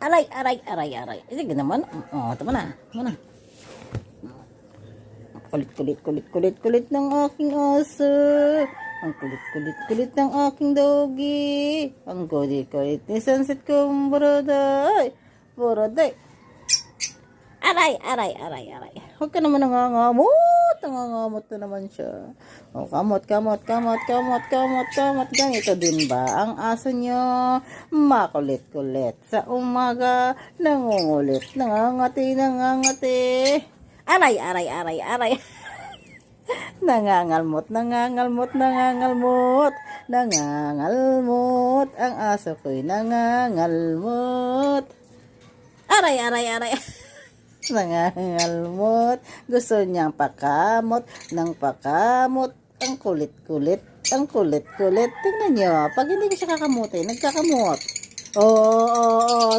Aray, aray, aray, aray. Sige naman. Oh, tama na. Tama na. Kulit ng aking aso. Ang kulit ng aking doggy. Ang kulit ni Sunset kong buraday. Buraday. Aray, aray, aray, aray. Huwag ka naman nangangamot. Nangangamot na naman siya. O, kamot. Ganito din ba ang aso nyo? Makulit-kulit. Sa umaga, nangungulit. Nangangati. Aray, aray, aray, aray. Nangangalmot. Ang aso ko'y nangangalmot. Aray, aray, aray. Nangangalmot. Gusto niyang pakamot ng pakamot. Ang kulit-kulit. Tingnan niyo, pag hindi ko siya kakamutin, nagkakamot. Oo.